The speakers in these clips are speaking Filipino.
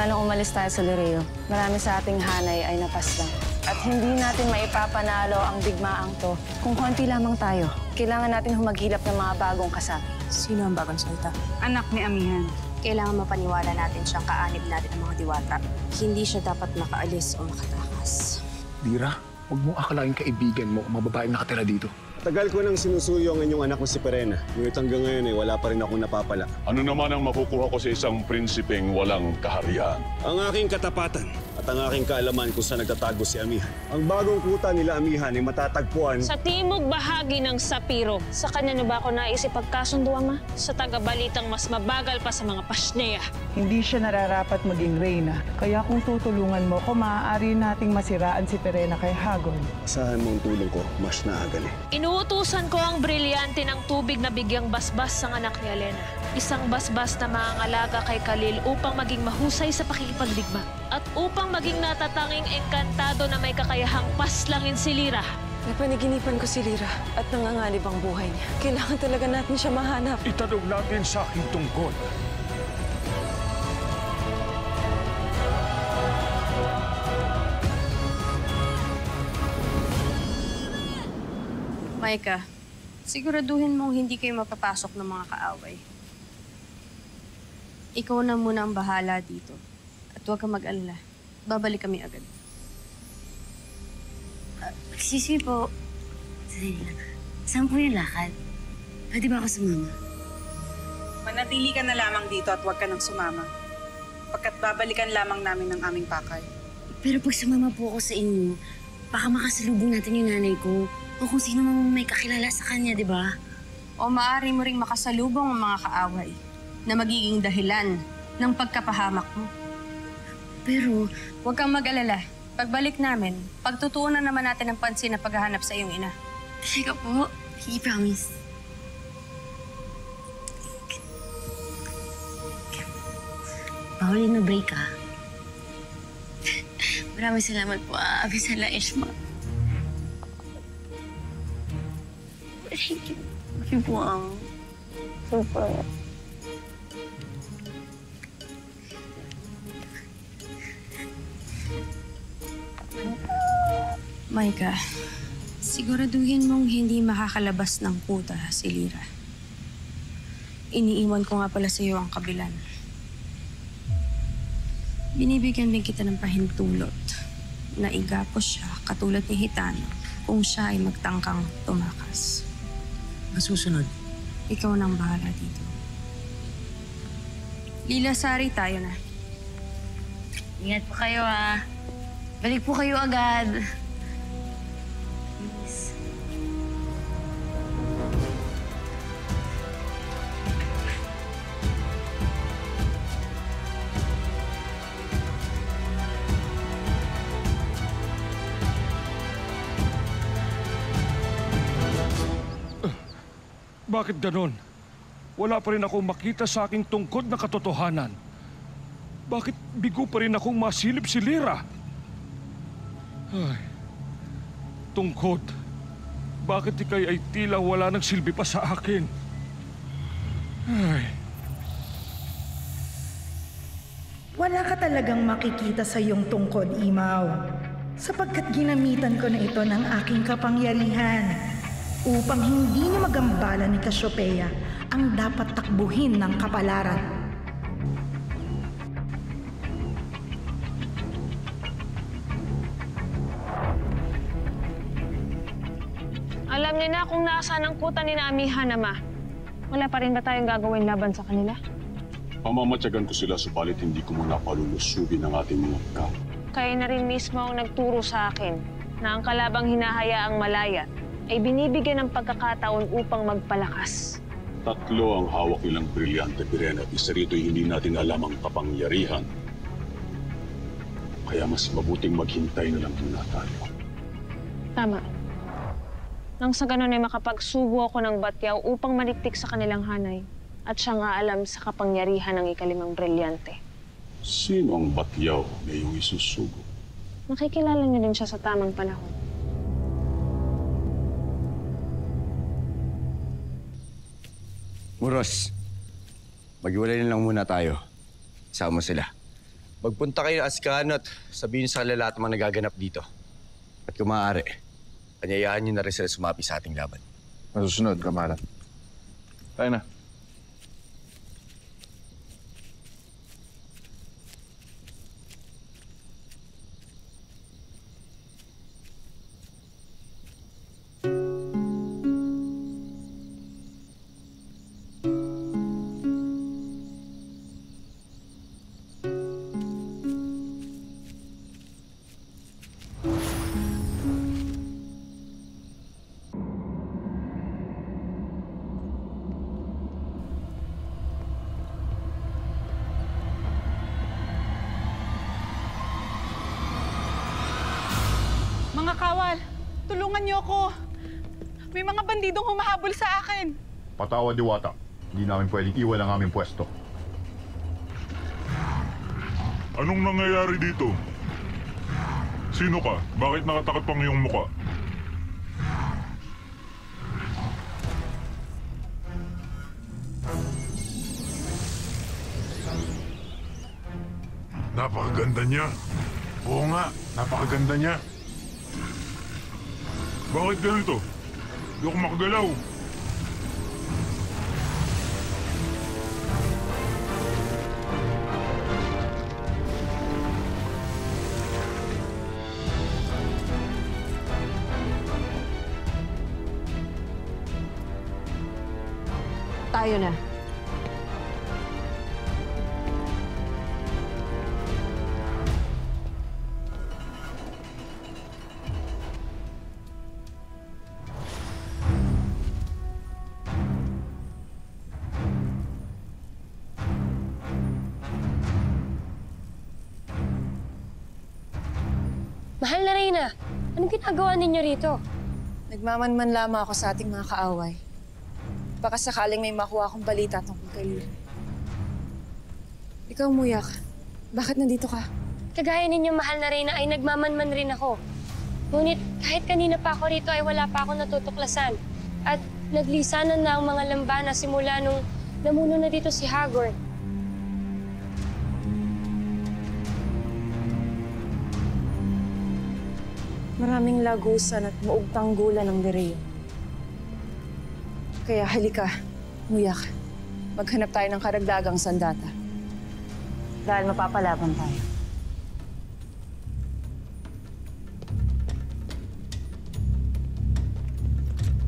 Simula nung umalis tayo sa Lireo, marami sa ating hanay ay napaslang. At hindi natin maipapanalo ang digmaang to kung konti lamang tayo. Kailangan natin humagilap ng mga bagong kasapi. Sino ang bagong salta? Anak ni Amihan. Kailangan mapaniwala natin siyang kaanib natin ng mga diwata. Hindi siya dapat makaalis o makatakas. Lira, huwag mong akalain kaibigan mo ang mga babaeng nakatira dito. Tagal ko nang sinusuyo ang inyong anak mo si Perena. Ngunit hanggang ngayon wala pa rin akong napapala. Ano naman ang makukuha ko sa isang prinsipeng walang kaharian? Ang aking katapatan at ang aking kaalaman kung saan nagtatago si Amihan. Ang bagong kuta nila Amihan ay matatagpuan Sa timog bahagi ng Sapiro. Sa kanya na ba ako naisip pagkasundo, Ama? Sa taga-balitang mas mabagal pa sa mga Pashnea. Hindi siya nararapat maging reyna. Kaya kung tutulungan mo ko, maaari nating masiraan si Perena kay Hagon. Asahan mo ang tulong ko, mas naagali. Inuutusan ko ang brilyante ng tubig na bigyang basbas sa anak ni Alena. Isang basbas na mangangalaga kay Khalil upang maging mahusay sa pakikipagdigma. At upang maging natatanging engkantado na may kakayahang paslangin si Lira. Napanaginipan ko si Lira at nanganganib ang buhay niya. Kailangan talaga natin siya mahanap. Itanong natin sa aking tungkol. Maika, siguraduhin mong hindi kayo mapapasok ng mga kaaway. Ikaw na muna ang bahala dito. At huwag kang mag-alala. Babalik kami agad. Excuse me po. Saan po yung lakad? Pwede ba ako sumama? Manatili ka na lamang dito at huwag ka nang sumama. Pagkat babalikan lamang namin ng aming pakay. Pero pag sumama po ako sa inyo, baka makasalubong natin yung nanay ko. O kung sino mang may kakilala sa kanya, di ba? O maaari mo ring makasalubong ang mga kaaway na magiging dahilan ng pagkapahamak mo. Pero, Huwag kang mag-alala. Pagbalik namin, pagtutuunan naman natin ang pansin na paghahanap sa iyong ina. teka po. I promise. Bawal na break, ha? Maraming salamat po, Abisala Ishma. Thank you. Thank you po, Super. Maika, siguraduhin mong hindi makakalabas ng kuta si Lira. Iniiwan ko nga pala sa iyo ang kabilan. Binibigyan din kita ng pahintulot na igapos siya katulad ni Hitano kung siya ay magtangkang tumakas. Masusunod. Ikaw nang bahala dito. Lila, Sari, tayo na. Ingat po kayo, ha? Balik po kayo agad. Please. Bakit ganon? Wala pa rin akong makita sa aking tungkod na katotohanan. Bakit bigo pa rin akong masilip si Lira? Ay, tungkod. Bakit ikay ay tila wala nang silbi pa sa akin? Ay. Wala ka talagang makikita sa iyong tungkod, Imaw. Sapagkat ginamitan ko na ito ng aking kapangyarihan upang hindi niya magambala ni Cassiopeia ang dapat takbuhin ng kapalaran. Alam niyo na kung nasaan ang kuta ni Amihan, Ama. Wala pa rin ba tayong gagawin laban sa kanila? Pamamatyagan ko sila subalit hindi ko muna palulusubin ang ating mga ka. Kayo na rin mismo ang nagturo sa akin na ang kalabang hinahayaang malaya ay binibigyan ng pagkakataon upang magpalakas. Tatlo ang hawak nilang brilyante, Perena, at isa rito'y hindi natin alam ang kapangyarihan. Kaya mas mabuting maghintay na lang muna tayo. Tama. Nang sa ganun ay makapagsubo ako ng batyaw upang maliktik sa kanilang hanay. At siya nga alam sa kapangyarihan ng ikalimang brilyante. Sino ang batyaw na iyong isusubo? Makikilala niyo din siya sa tamang panahon. Muros, maghiwalay na lang muna tayo. Sama sila. Magpunta kayo ng Ascano at sabihin sa kanila lahat ng mga nagaganap dito. At kung maaari, anyayaan niyo na rin sila sumapi sa ating laban. Masusunod, Kamaran. Tayo na. Mga kawal, tulungan niyo ako. May mga bandidong humahabol sa akin. Patawad, Diwata. Hindi namin pwedeng iwan ang aming pwesto. Anong nangyayari dito? Sino ka? Bakit nakatakot pang iyong muka? Napakaganda niya. Oo nga, napakaganda niya. Bakit ganito? Hindi ako makagalaw. Tayo na. Mahal na Reyna, anong ginagawa ninyo rito? Nagmamanman lamang ako sa ating mga kaaway. Baka sakaling may makuha akong balita tungkol kay Lira. Ikaw, Muyak, bakit nandito ka? Kagaya ninyo, mahal na Reyna, ay nagmamanman rin ako. Ngunit kahit kanina pa ako rito ay wala pa ako natutuklasan. At naglisanan na ang mga lambana simula nung namuno na dito si Hagorn. Maraming lagusan at muog tanggulan ng Direo. Kaya halika, Muyak. Maghanap tayo ng karagdagang sandata. Dahil mapapalaban tayo.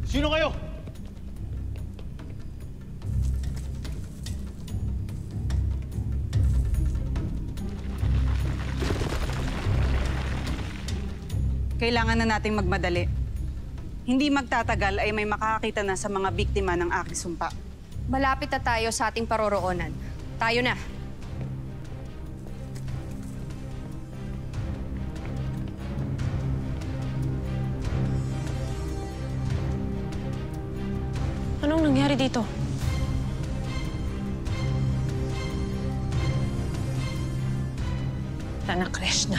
Sino kayo? Kailangan na nating magmadali. Hindi magtatagal ay may makakakita na sa mga biktima ng aking sumpa. Malapit na tayo sa ating paroroonan. Tayo na. Anong nangyari dito? Tana Krishna.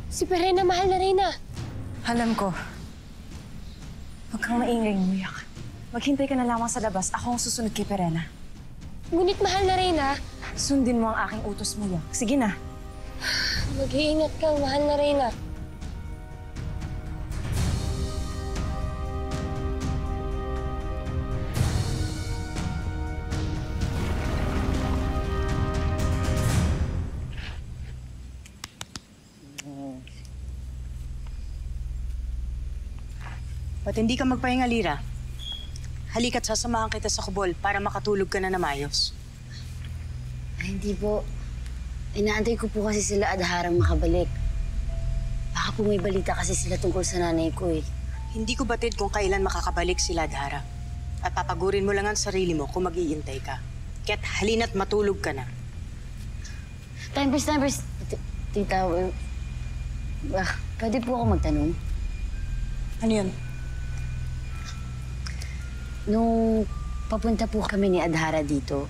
Si Perena, mahal na Reyna. Alam ko. Huwag kang maingay, Muyak. Maghintay ka na lamang sa labas. Ako ang susunod kay Perena. Ngunit mahal na Reyna. Sundin mo ang aking utos, Muyak. Sige na. Mag-iingat kang, mahal na Reyna. Ba't hindi ka magpahinga, Lira? Halika't sasamahan kita sa kubol para makatulog ka na maayos. Ay, hindi po. Inaantay ko po kasi sila Adharang makabalik. Baka po may balita kasi sila tungkol sa nanay ko eh. Hindi ko batid kung kailan makakabalik sila, Adhara. At papagurin mo lang ang sarili mo kung mag-iintay ka. Kaya't halina't matulog ka na. Timers. Tita, pwede po ako magtanong? Ano yun? Nung papunta po kami ni Adhara dito,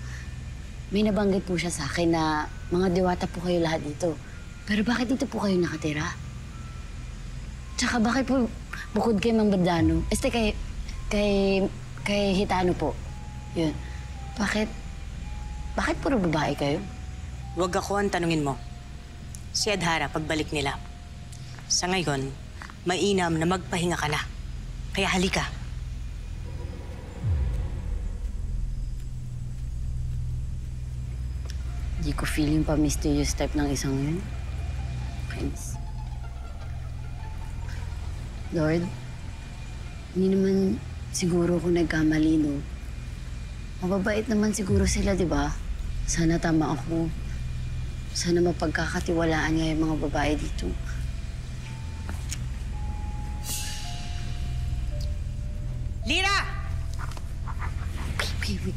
may nabanggit po siya sa akin na mga diwata po kayo lahat dito. Pero bakit dito po kayo nakatira? Tsaka bakit po Bukod kay Mang Badano, kay Hitano po. Yun. Bakit puro babae kayo? Huwag ako ang tanungin mo. Si Adhara, pagbalik nila. Sa ngayon, mainam na magpahinga ka na. Kaya halika. Di ko feeling pa mysterious type ng isang yun. Kainis. Lord, hindi naman siguro ako nagkamali, no? Mababait naman siguro sila, di ba? Sana tama ako. Sana mapagkakatiwalaan nga yung mga babae dito. Lira! Wait.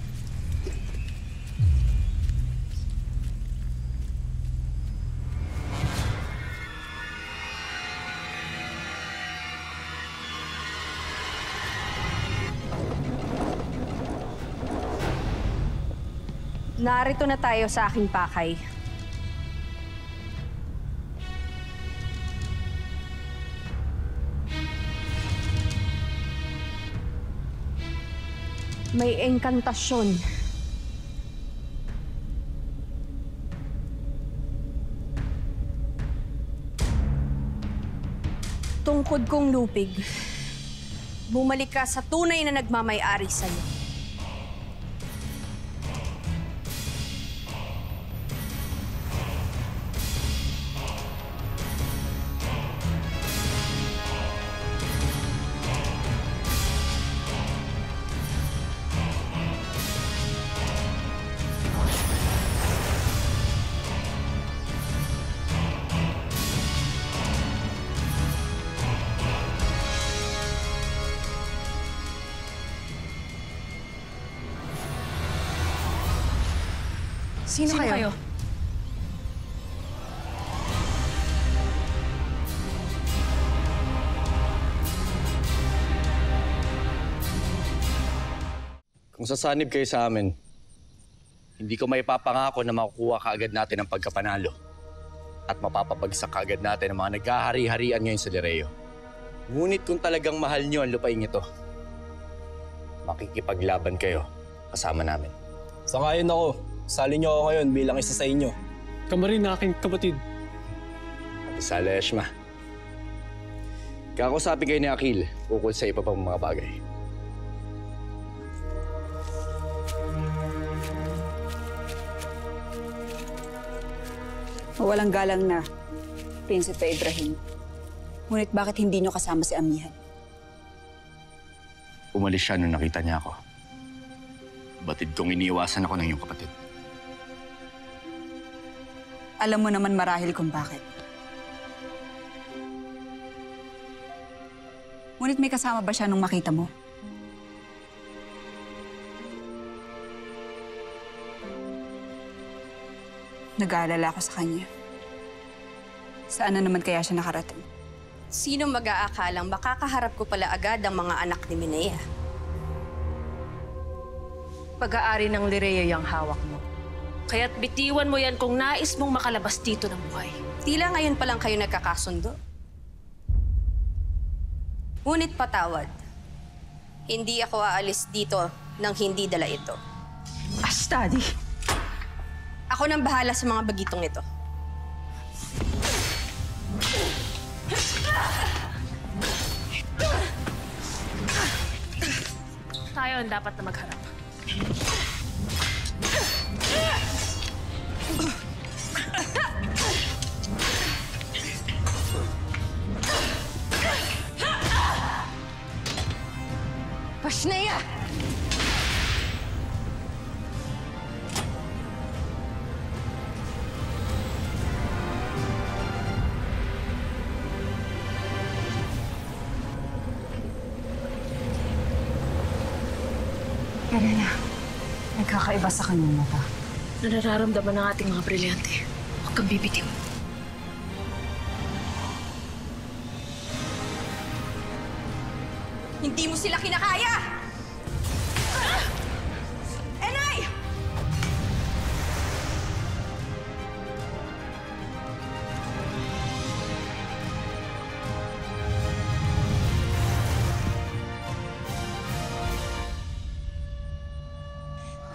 Narito na tayo sa aking pakay. May engkantasyon. Tungkod kong lupig, bumalik ka sa tunay na nagmamay-ari sa'yo. Sino kayo? Kung sasanib kayo sa amin, hindi ko maipapangako na makukuha kaagad natin ang pagkapanalo at mapapabagsak kaagad natin ang mga nagkahari-harian ngayon sa Lireo. Ngunit kung talagang mahal nyo ang lupain ito, makikipaglaban kayo kasama namin. Sangayon ako. Sali niyo ako ngayon bilang isa sa inyo. Kama rin na aking kapatid. Isala Eshma. Kakausapin kayo ni Akil ukol sa iba pang mga bagay. Walang galang na, Prinsipe Ibrahim. Ngunit bakit hindi niyo kasama si Amihan? Umalis siya nung nakita niya ako. Batid kong iniiwasan ako ng iyong kapatid. Alam mo naman marahil kung bakit. Ngunit may kasama ba siya nung makita mo? Nag-aalala ako sa kanya. Saan na naman kaya siya nakarating? Sino mag-aakalang makakaharap ko pala agad ang mga anak ni Minea? Pag-aari ng Lireo yung hawak mo. Kaya't bitiwan mo yan kung nais mong makalabas dito ng buhay. Tila ngayon pa lang kayo nagkakasundo. Ngunit patawad, hindi ako aalis dito nang hindi dala ito. Astadi! Ako nang bahala sa mga bagitong ito. Tayo ang dapat na magharap. Pashnea! Elena, nagkakaiba sa kanyang mata. Nararamdaman ng ating mga brilyante. Huwag kang bibitiw. Hindi mo sila kinakaya! Enay!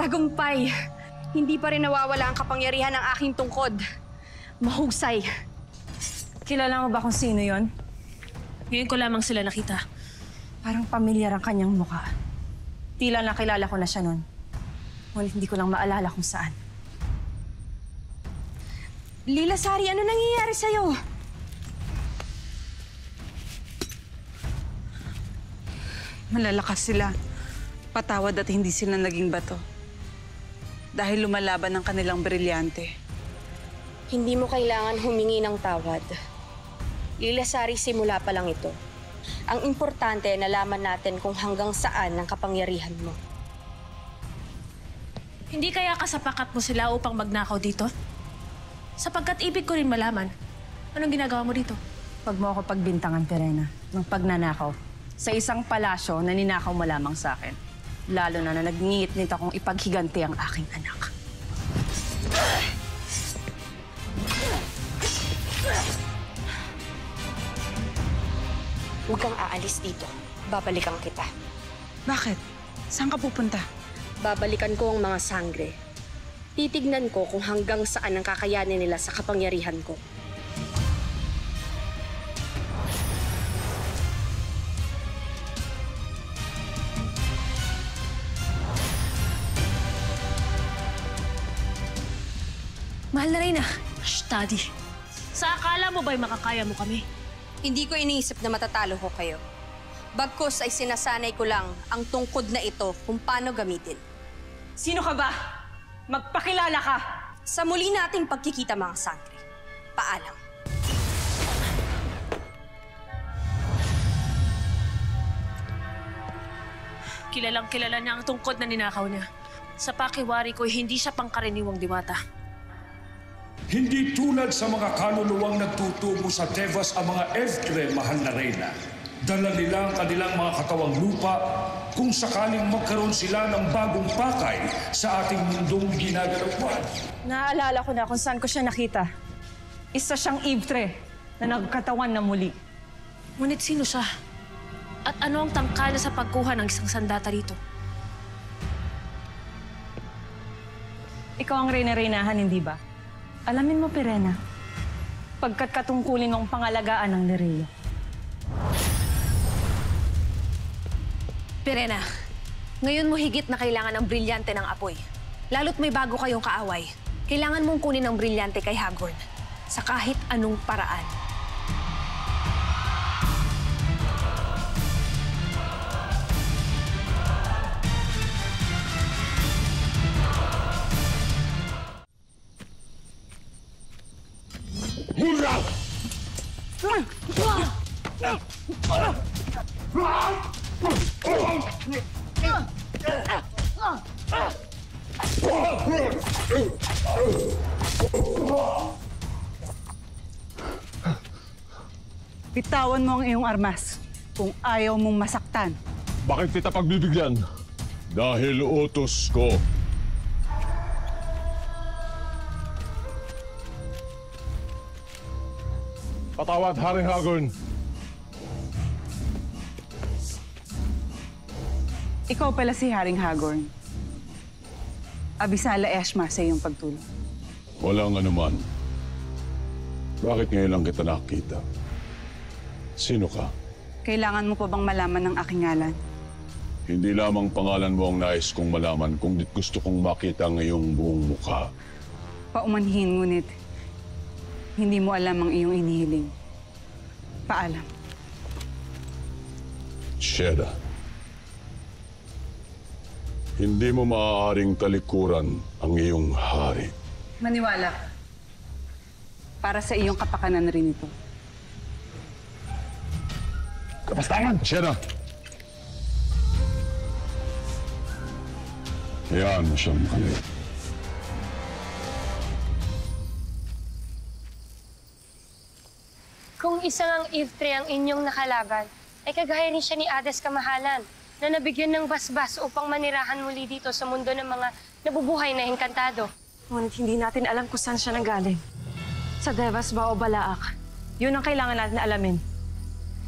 Tagumpay! Hindi pa rin nawawala ang kapangyarihan ng aking tungkod. Mahusay. Kilala mo ba kung sino yon? Ngayon ko lamang sila nakita. Parang pamilyar ang kanyang mukha. Tila nakilala ko na siya noon. Ngunit hindi ko lang maalala kung saan. Lila Sari, ano nangyayari sa'yo? Malalakas sila. Patawad at hindi sila naging bato. Dahil lumalaban ang kanilang brilyante. Hindi mo kailangan humingi ng tawad. Lila Sari, simula pa lang ito. Ang importante, nalaman natin kung hanggang saan ang kapangyarihan mo. Hindi kaya kasapakat mo sila upang magnakaw dito? Sapagkat ibig ko rin malaman, anong ginagawa mo dito? Pag mo ako pagbintangan, Perena, ng pagnanakaw, sa isang palasyo na ninakaw mo lamang sa akin. Lalo na nag-ngiit-nit akong ipaghiganti ang aking anak. Huwag kang aalis dito. Babalikan kita. Bakit? Saan ka pupunta? Babalikan ko ang mga sangre. Titignan ko kung hanggang saan ang kakayanin nila sa kapangyarihan ko. Mahal na Reyna. Daddy. Sa akala mo ba'y makakaya mo kami? Hindi ko iniisip na matatalo ko kayo. Bagkus ay sinasanay ko lang ang tungkod na ito kung paano gamitin. Sino ka ba? Magpakilala ka! Sa muli nating pagkikita, mga sangre. Paalam. Kilalang kilala niya ang tungkod na ninakaw niya. Sa pakiwari ko, hindi siya pangkaraniwang diwata. Hindi tulad sa mga kaluluwang nagtutubo sa Devas ang mga Evtre, mahal na Reyna. Dala nila ang kanilang mga katawang lupa kung sakaling magkaroon sila ng bagong pakay sa ating mundong ginagalawan. Naaalala ko na kung saan ko siya nakita. Isa siyang Evtre na nagkatawan na muli. Ngunit sino siya? At ano ang tangkala sa pagkuha ng isang sandata rito? Ikaw ang Reyna-Reynahan, hindi ba? Alamin mo, Perena, pagkat katungkulin mong pangalagaan ng Nereyo. Perena, ngayon mo higit na kailangan ng brilyante ng apoy. Lalo't may bago kayong kaaway. Kailangan mong kunin ng brilyante kay Hagorn sa kahit anong paraan. Hurra! Bitawan mo ang iyong armas kung ayaw mong masaktan. Bakit kita pagbibigyan? Dahil utos ko. Patawad, Haring Hagorn. Ikaw pala si Haring Hagorn. Abisala Eshma sa iyong pagtulong. Walang anuman. Bakit ngayon lang kita nakita? Sino ka? Kailangan mo pa bang malaman ng aking ngalan? Hindi lamang pangalan mo ang nais kong malaman, kung gusto kong makita ang iyong buong mukha. Paumanhin, ngunit hindi mo alam ang iyong inihiling. Paalam. Sheda. Hindi mo maaaring talikuran ang iyong hari. Maniwala ka. Para sa iyong kapakanan rin ito. Kapastangan! Sheda! Hayaan mo siyang makalaya. Kung isang ang Evtre ang inyong nakalaban, ay kagaya rin siya ni Hades Kamahalan na nabigyan ng basbas upang manirahan muli dito sa mundo ng mga nabubuhay na engkantado. Ngunit hindi natin alam kung saan siya nanggaling. Sa Devas ba o Balaak? Yun ang kailangan natin alamin.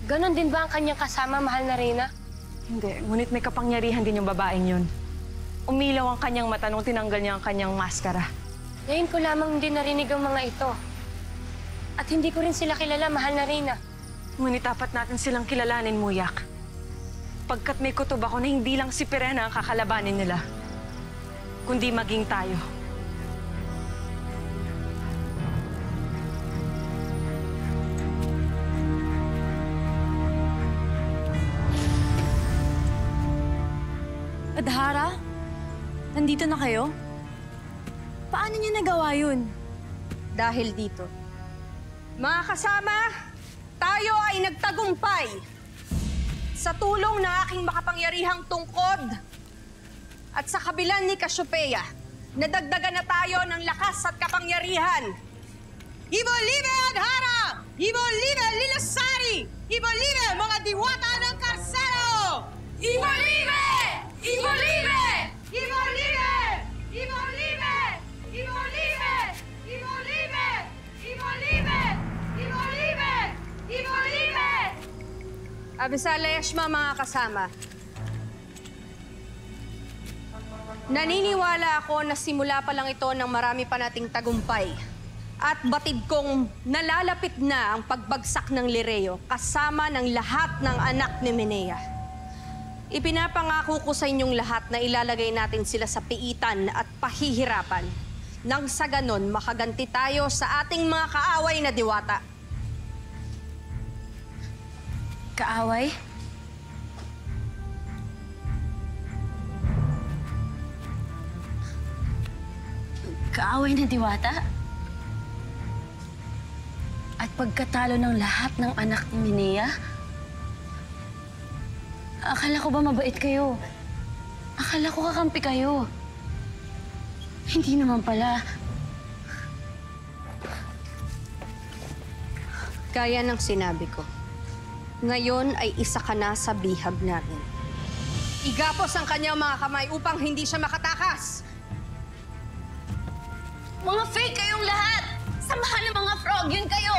Ganon din ba ang kanyang kasama, mahal na Reyna? Hindi, ngunit may kapangyarihan din yung babaeng yun. Umilaw ang kanyang mata nung tinanggal niya ang kanyang maskara. Ngayon ko lamang hindi narinig ang mga ito. At hindi ko rin sila kilala, mahal na Reyna. Ngunit dapat natin silang kilalanin, Muyak. Pagkat may kutob ako na hindi lang si Pirena ang kakalabanin nila, kundi maging tayo. Adhara? Nandito na kayo? Paano niyo nagawa yun? Dahil dito. Mga kasama, tayo ay nagtagumpay. Sa tulong ng aking makapangyarihang tungkod at sa kabilang ni Cassiopeia, nadagdagan na tayo ng lakas at kapangyarihan. Ibolime Adhara! Ibolime Lilasari! Ibolime mga diwata ng Karsero! Ibolime! Ibolime! Ibolime! Ibolime! Ibolime! Ibolime! Ibolime! Ibolime! Ibolime! Abisaleshma, mga kasama. Naniniwala ako na simula pa lang ito ng marami pa nating tagumpay. At batid kong nalalapit na ang pagbagsak ng Lireo kasama ng lahat ng anak ni Menea. Ipinapangako ko sa inyong lahat na ilalagay natin sila sa piitan at pahihirapan. Nang sa ganon, makaganti tayo sa ating mga kaaway na diwata. Kaaway? Kaaway na diwata? At pagkatalo ng lahat ng anak ni Menea? Akala ko ba mabait kayo? Akala ko kakampi kayo. Hindi naman pala. Gaya ng sinabi ko, ngayon ay isa ka na sa bihag natin. Igapos ang kanyang mga kamay upang hindi siya makatakas. Mga fake kayong lahat! Samahan ng mga frog, yun kayo!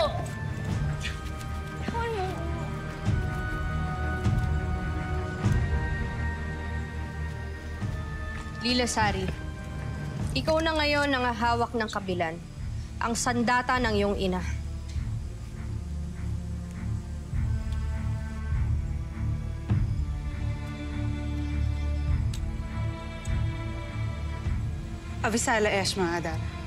Lilasari, ikaw na ngayon ang hawak ng kabilan, ang sandata ng iyong ina. Avisala Eshma, Adhara.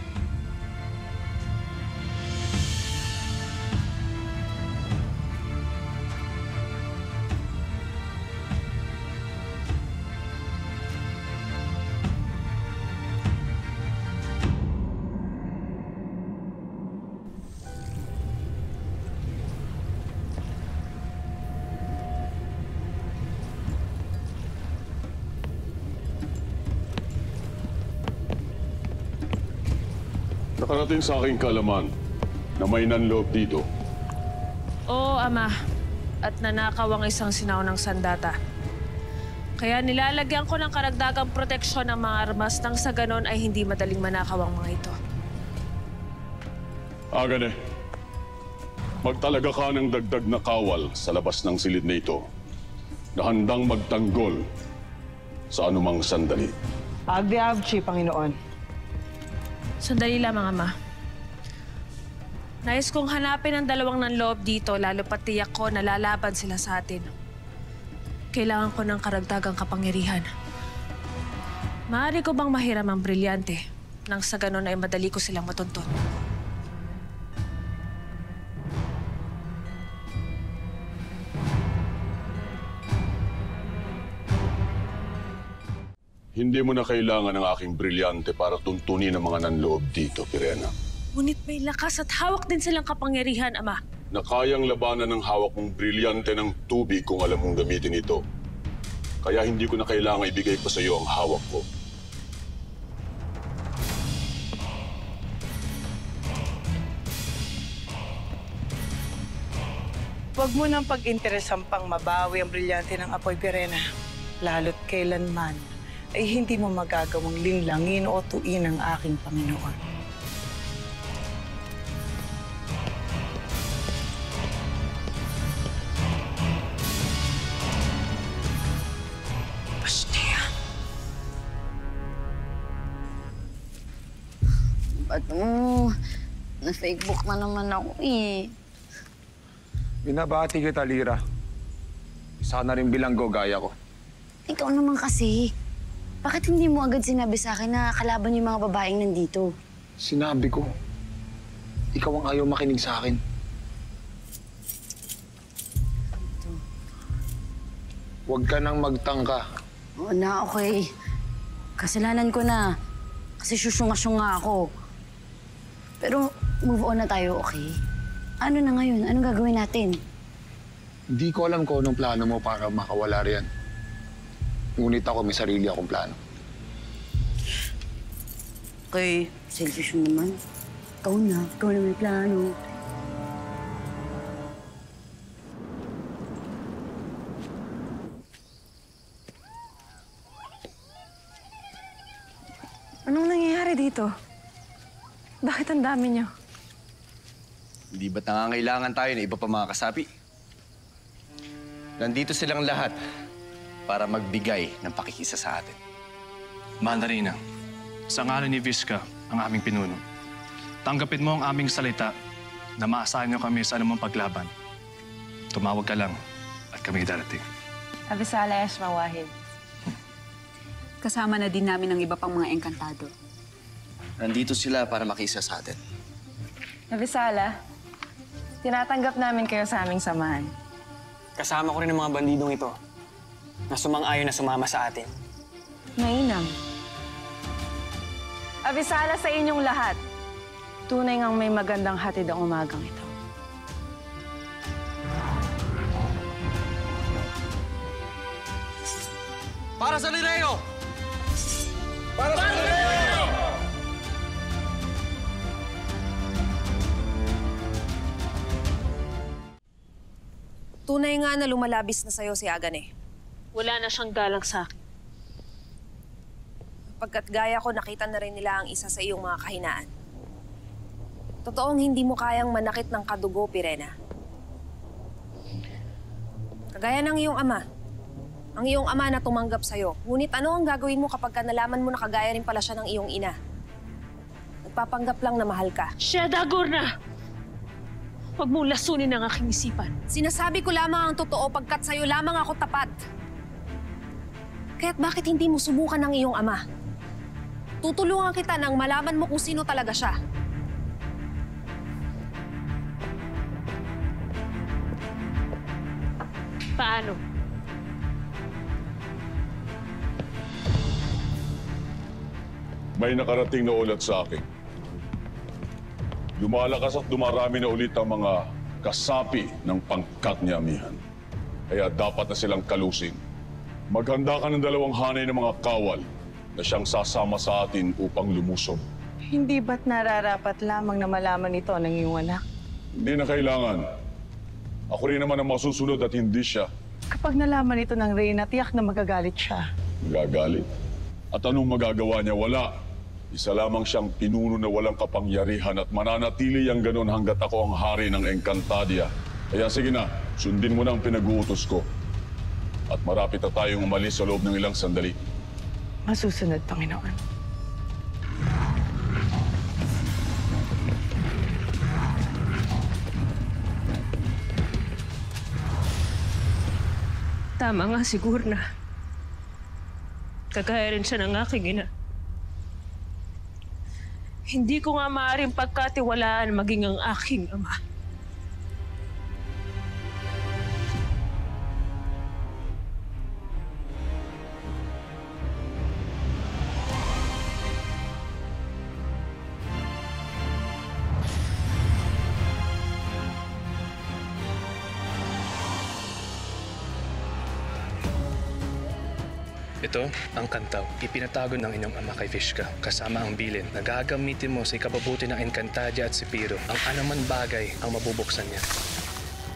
Nakarating sa aking kaalaman na may nanloob dito. Oo, Ama. At nanakaw ang isang sinaunang sandata. Kaya nilalagyan ko ng karagdagang proteksyon ng mga armas nang sa ganon ay hindi madaling manakaw ang mga ito. Agane, magtalaga ka ng dagdag na kawal sa labas ng silid na ito na handang magtanggol sa anumang sandali. Agdi-avci, Panginoon. Sandali lamang, Ama. Nais kong hanapin ang dalawang nanloob dito, lalo pat tiyak ko na lalaban sila sa atin. Kailangan ko ng karagdagang kapangyarihan. Maaari ko bang mahiram ang brilyante nang sa ganon ay madali ko silang matuntun? Hindi mo na kailangan ng aking brilyante para tuntunin ang mga nanloob dito, Pirena. Ngunit may lakas at hawak din silang kapangyarihan, Ama. Na kayang labanan ng hawak mong brilyante ng tubig kung alam mong gamitin ito. Kaya hindi ko na kailangan ibigay pa sa iyo ang hawak ko. Huwag mo nang pag-interesang pang mabawi ang brilyante ng apoy, Pirena. Lalo't kailanman ay hindi mo magagawang linlangin o tuin ang aking Panginoon. Bastia. Bato, na-fakebook na naman ako eh. Binabati kita, Lira. Isa ka na rin bilanggo gaya ko. Ikaw naman kasi. Bakit hindi mo agad sinabi sa akin na kalaban yung mga babaeng nandito? Sinabi ko, ikaw ang ayaw makinig sa akin. Huwag ka nang magtangka. Oo na, okay. Kasalanan ko na. Kasi susunga-sunga ako. Pero move on na tayo, okay? Ano na ngayon? Anong gagawin natin? Hindi ko alam kung anong plano mo para makawala riyan. Ngunit ako, may sarili akong plano. Okay, selfish mo naman. Ikaw na may plano. Anong nangyayari dito? Bakit ang dami niyo? Hindi ba't nangangailangan tayo na iba pa mga kasapi? Nandito silang lahat para magbigay ng pakikisa sa atin. Mandarina, sa ngalan ni Vizca, ang aming pinuno, tanggapin mo ang aming salita na maasahan niyo kami sa anumang paglaban. Tumawag ka lang at kami darating. Abisala Eshma Wahid. Kasama na din namin ang iba pang mga engkantado. Nandito sila para makisa sa atin. Abisala, tinatanggap namin kayo sa aming samahan. Kasama ko rin ang mga bandidong ito na sumang-ayon na sumama sa atin. Mainam. Abisala sa inyong lahat. Tunay ngang may magandang hatid ang umagang ito. Para sa Lireo! Para sa Lireo! Tunay nga na lumalabis na sa'yo si Agane. Wala na siyang galang sa akin. Pagkat gaya ko, nakita na rin nila ang isa sa iyong mga kahinaan. Totoong hindi mo kayang manakit ng kadugo, Pirena. Kagaya ng iyong ama. Ang iyong ama na tumanggap sa'yo. Ngunit ano ang gagawin mo kapag nalaman mo na kagaya rin pala siya ng iyong ina? Nagpapanggap lang na mahal ka. Sheda Gurna! Huwag mong lasunin ang aking isipan. Sinasabi ko lamang ang totoo pagkat sa'yo lamang ako tapat. Kaya't bakit hindi mo subukan ng iyong ama? Tutulungan kita nang malaman mo kung sino talaga siya. Paano? May nakarating na ulat sa akin. Lumalakas at dumarami na ulit ang mga kasapi ng pangkat ni Amihan. Kaya dapat na silang kalusin. Maghanda ka ng 2 hanay ng mga kawal na siyang sasama sa atin upang lumusob. Hindi ba't nararapat lamang na malaman ito ng iyong anak? Hindi na kailangan. Ako rin naman ang masusunod at hindi siya. Kapag nalaman ito ng Reyna, tiyak na magagalit siya. Magagalit? At anong magagawa niya? Wala. Isa lamang siyang pinuno na walang kapangyarihan at mananatili ang ganon hanggat ako ang hari ng Encantadia. Kaya sige na, sundin mo na ang pinag-uutos ko. At marapit na tayong umalis sa loob ng ilang sandali. Masusunod, Panginoon. Tama nga siguro na. Kagaya rin siya ng aking ina. Hindi ko nga maaaring pagkatiwalaan maging ang aking ama. Ito, ang kantaw. Ipinatago ng inyong ama kay Vizca, kasama ang bilin na gagamitin mo sa ikapabuti ng Encantadia at Sepiro. Ang anuman bagay ang mabubuksan niya.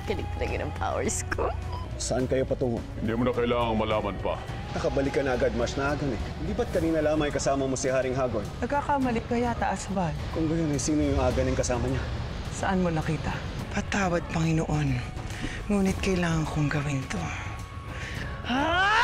Galing talaga ng powers ko. Saan kayo patungo? Hindi mo na kailangang malaman pa. Nakabalik ka na agad, mas na agad eh. Hindi ba't kanina lamang kasama mo si Haring Hagorn? Nagkakamali ka yata, Asbal. Kung gayon eh, sino yung aga ng kasama niya? Saan mo nakita? Patawad, Panginoon. Ngunit kailangan kong gawin to. Ah!